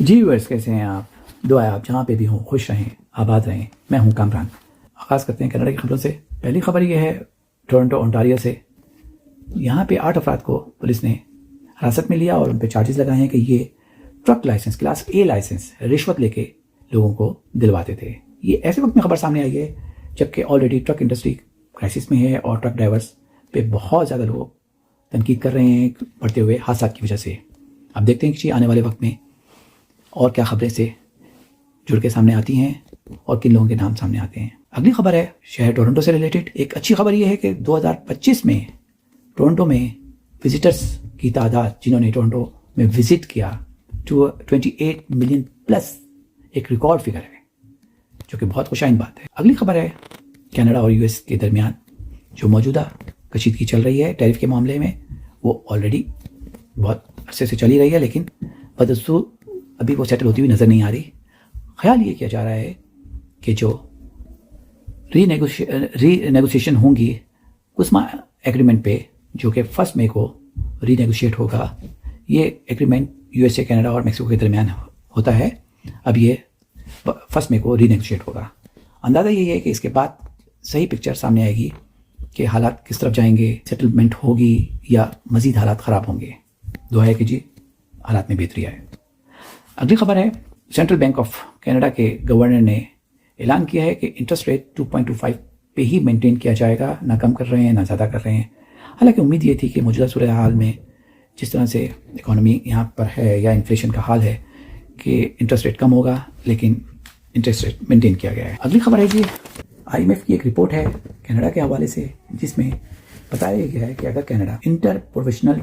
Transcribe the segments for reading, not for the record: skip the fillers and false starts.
جی viewers, کیسے ہیں آپ؟ دعا ہے آپ جہاں پہ بھی ہوں خوش رہیں، آباد رہیں۔ میں ہوں کامران۔ آغاز کرتے ہیں کینیڈا کی خبروں سے۔ پہلی خبر یہ ہے ٹورنٹو اونٹاریو سے۔ یہاں پہ 8 افراد کو پولیس نے حراست میں لیا اور ان پہ چارجز لگائے ہیں کہ یہ truck licence class A licence رشوت لے کے لوگوں کو دلواتے تھے۔ یہ ایسے وقت میں خبر سامنے آئی ہے جبکہ آلریڈی ٹرک انڈسٹری کرائسس میں ہے اور ٹرک ڈرائیورز پہ بہت زیادہ لوگ تنقید کر رہے ہیں بڑھتے ہوئے حادثات کی وجہ سے۔ اب دیکھتے ہیں کہ آنے والے وقت میں اور کیا خبریں سے جڑ کے سامنے آتی ہیں اور کن لوگوں کے نام سامنے آتے ہیں۔ اگلی خبر ہے شہر ٹورنٹو سے ریلیٹڈ۔ ایک اچھی خبر یہ ہے کہ 2025 میں ٹورنٹو میں وزٹرز کی تعداد جنہوں نے ٹورنٹو میں وزٹ کیا 28 ملین پلس ایک ریکارڈ فگر ہے، جو کہ بہت خوشائن بات ہے۔ اگلی خبر ہے کینیڈا اور US کے درمیان جو موجودہ کشیدگی چل رہی ہے ٹیرف کے معاملے میں، وہ آلریڈی بہت عرصے سے چلی رہی ہے، لیکن بدستور ابھی وہ سیٹل ہوتی ہوئی نظر نہیں آ رہی۔ خیال یہ کیا جا رہا ہے کہ جو ری نیگوسیشن ہوں گی کسما ایگریمنٹ پہ، جو کہ 1 مئی کو ری نیگوشیٹ ہوگا۔ یہ ایگریمنٹ USA کینیڈا اور میکسیکو کے درمیان ہوتا ہے، اب یہ 1 مئی کو ری نیگوشیٹ ہوگا۔ اندازہ یہی ہے کہ اس کے بعد صحیح پکچر سامنے آئے گی کہ حالات کس طرف جائیں گے، سیٹلمنٹ ہوگی یا مزید حالات خراب ہوں گے۔ دعا ہے کہ جی حالات میں بہتری آئے۔ اگلی خبر ہے سینٹرل بینک آف کینیڈا کے گورنر نے اعلان کیا ہے کہ انٹرسٹ ریٹ 2.25 پہ ہی مینٹین کیا جائے گا، نہ کم کر رہے ہیں نہ زیادہ کر رہے ہیں۔ حالانکہ امید یہ تھی کہ موجودہ صورتحال میں جس طرح سے اکانومی یہاں پر ہے یا انفلیشن کا حال ہے کہ انٹرسٹ ریٹ کم ہوگا، لیکن انٹرسٹ ریٹ مینٹین کیا گیا ہے۔ اگلی خبر ہے جی IMF کی ایک رپورٹ ہے کینیڈا کے حوالے سے، جس میں بتایا گیا ہے کہ اگر Canada interprovincial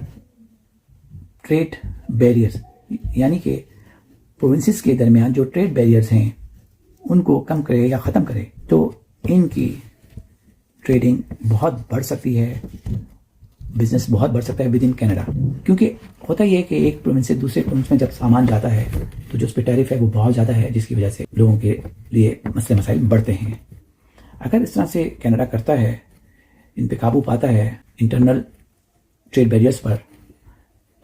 trade barriers یعنی کہ پروونسز کے درمیان جو ٹریڈ بیریئرز ہیں ان کو کم کرے یا ختم کرے تو ان کی ٹریڈنگ بہت بڑھ سکتی ہے، بزنس بہت بڑھ سکتا ہے ود ان کینیڈا۔ کیونکہ ہوتا یہ ہے کہ ایک پروونس سے دوسرے پروونس میں جب سامان جاتا ہے تو جو اس پہ ٹیرف ہے وہ بہت زیادہ ہے، جس کی وجہ سے لوگوں کے لیے مسئلے مسائل بڑھتے ہیں۔ اگر اس طرح سے کینیڈا کرتا ہے، ان پہ قابو پاتا ہے انٹرنل ٹریڈ بیریئرز پر،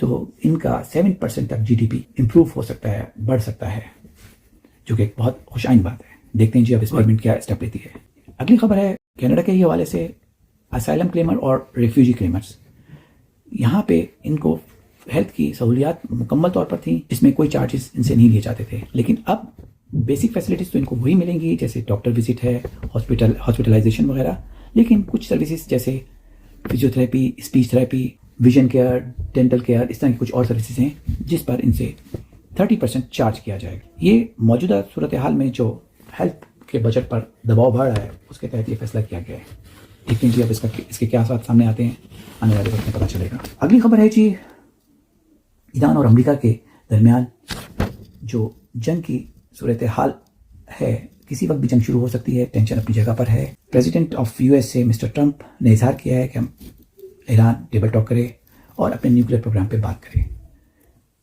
تو ان کا 7% تک GDP امپروو ہو سکتا ہے، بڑھ سکتا ہے، جو کہ ایک بہت خوشائن بات ہے۔ دیکھتے ہیں جی اب اس گورنمنٹ کیا اسٹیپ لیتی ہے۔ اگلی خبر ہے کینیڈا کے ہی حوالے سے اسائلم کلیمر اور ریفیوجی کلیمرز۔ یہاں پہ ان کو ہیلتھ کی سہولیات مکمل طور پر تھیں، جس میں کوئی چارجز ان سے نہیں لیے جاتے تھے، لیکن اب بیسک فیسلٹیز تو ان کو وہی ملیں گی جیسے ڈاکٹر وزٹ ہے، ہاسپٹلائزیشن وغیرہ، لیکن کچھ سروسز جیسے physiotherapy, speech therapy, vision care, dental care, اس طرح کی کچھ اور سروسز ہیں جس پر ان سے 30% چارج کیا جائے گا۔ یہ موجودہ صورتحال میں جو ہیلتھ کے بجٹ پر دباؤ بڑھ رہا ہے اس کے تحت یہ فیصلہ کیا گیا ہے۔ دیکھتے ہیں جی اب اس کے کیا اثرات سامنے آتے ہیں، آنے والے وقت میں پتہ چلے گا۔ اگلی خبر ہے جی ایران اور امریکہ کے درمیان جو جنگ کی صورتحال ہے، کسی وقت بھی جنگ شروع ہو سکتی ہے، ٹینشن اپنی جگہ پر ہے۔ President of USA mister Trump نے اظہار کیا ہے کہ ایران ٹیبل ٹاک کرے اور اپنے نیوکلیر پروگرام پہ بات کرے۔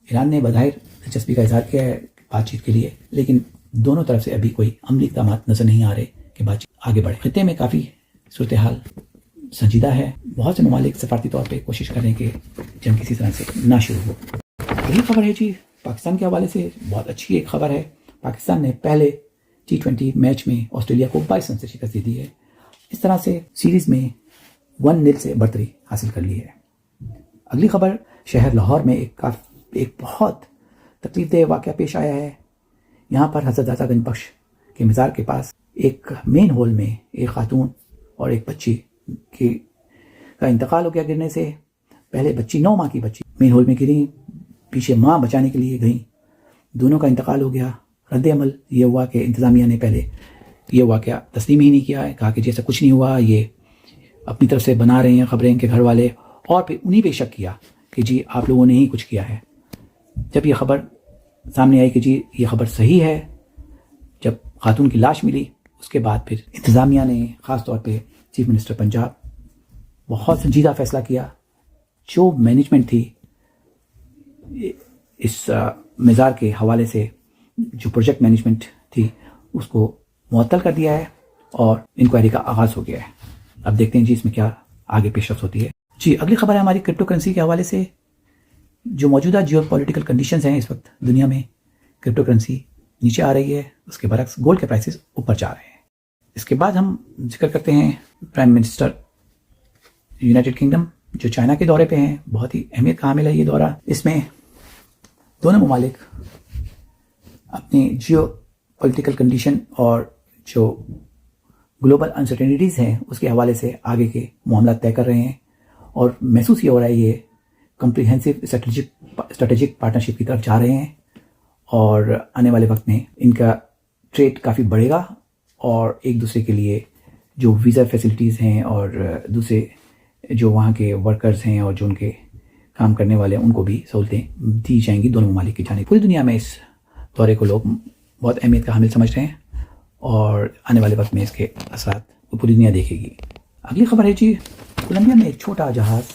ایران نے بظاہر دلچسپی کا اظہار کیا ہے بات چیت کے لیے، لیکن دونوں طرف سے ابھی کوئی عملی اقدامات نظر نہیں آ رہے کہ بات چیت آگے بڑھے۔ خطے میں کافی صورتحال سنجیدہ ہے، بہت سے ممالک سفارتی طور پہ کوشش کر رہے ہیں کہ جنگ کسی طرح سے نہ شروع ہو۔ اگلی خبر ہے جی پاکستان کے حوالے سے بہت اچھی ایک خبر ہے۔ پاکستان نے پہلے T20 میچ میں آسٹریلیا کو 22 رن سے شکست دے دی ہے۔ اس طرح سے سیریز میں 1-0 سے برتری حاصل کر لی ہے۔ اگلی خبر شہر لاہور میں ایک بہت تکلیف دہ واقعہ پیش آیا ہے۔ یہاں پر حضرت داتا گنج بخش کے مزار کے پاس ایک مین ہول میں ایک خاتون اور ایک بچی کا انتقال ہو گیا گرنے سے۔ پہلے بچی 9 ماہ کی بچی مین ہول میں گری، پیچھے ماں بچانے کے لیے گئیں، دونوں کا انتقال ہو گیا۔ رد عمل یہ ہوا کہ انتظامیہ نے پہلے یہ واقعہ تسلیم ہی نہیں کیا ہے، کہا کہ جیسا کچھ نہیں ہوا، یہ اپنی طرف سے بنا رہے ہیں خبریں ان کے گھر والے، اور پھر انہی پہ شک کیا کہ جی آپ لوگوں نے ہی کچھ کیا ہے۔ جب یہ خبر سامنے آئی کہ جی یہ خبر صحیح ہے، جب خاتون کی لاش ملی، اس کے بعد پھر انتظامیہ نے خاص طور پہ چیف منسٹر پنجاب بہت سنجیدہ فیصلہ کیا۔ جو مینجمنٹ تھی اس مزار کے حوالے سے، جو پروجیکٹ مینجمنٹ تھی، اس کو معطل کر دیا ہے اور انکوائری کا آغاز ہو گیا ہے۔ اب دیکھتے ہیں جی اس میں کیا آگے پیش رفت ہوتی ہے۔ جی اگلی خبر ہے ہماری کرپٹو کرنسی کے حوالے سے۔ جو موجودہ جیو پولیٹیکل کنڈیشنز ہیں اس وقت دنیا میں، کرپٹو کرنسی نیچے آ رہی ہے، اس کے برعکس گولڈ کے پرائسز اوپر جا رہے ہیں۔ اس کے بعد ہم ذکر کرتے ہیں پرائم منسٹر یونائٹڈ کنگڈم جو چائنا کے دورے پہ ہیں۔ بہت ہی اہمیت کا حامل ہے یہ دورہ۔ اس میں دونوں ممالک اپنی جیو پولیٹیکل کنڈیشن اور جو گلوبل انسرٹینٹیز ہیں اس کے حوالے سے آگے کے معاملات طے کر رہے ہیں، اور محسوس یہ ہو رہا ہے یہ کمپریہنسو اسٹریٹجک پارٹنرشپ کی طرف جا رہے ہیں، اور آنے والے وقت میں ان کا ٹریڈ کافی بڑھے گا، اور ایک دوسرے کے لیے جو ویزا فیسلٹیز ہیں اور دوسرے جو وہاں کے ورکرز ہیں اور جو ان کے کام کرنے والے ہیں ان کو بھی سہولتیں دی جائیں گی دونوں ممالک کی جانب۔ پوری دنیا میں اس دورے کو لوگ بہت اہمیت کا حامل سمجھ رہے ہیں، اور آنے والے وقت میں اس کے اثرات پوری دنیا دیکھے گی۔ اگلی خبر ہے جی، کولمبیا میں ایک چھوٹا جہاز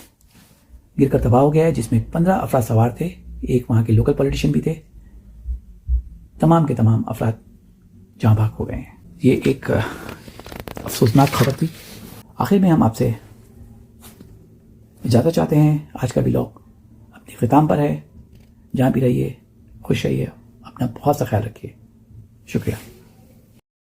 گر کر تباہ ہو گیا ہے جس میں 15 افراد سوار تھے، ایک وہاں کے لوکل پولیٹیشین بھی تھے۔ تمام کے تمام افراد جہاں بھاگ ہو گئے ہیں۔ یہ ایک افسوسناک خبر تھی۔ آخر میں ہم آپ سے اجازت چاہتے ہیں، آج کا ولاگ اپنے اختتام پر ہے۔ جہاں بھی رہیے خوش رہیے، اپنا بہت سا خیال رکھیے۔ شکریہ۔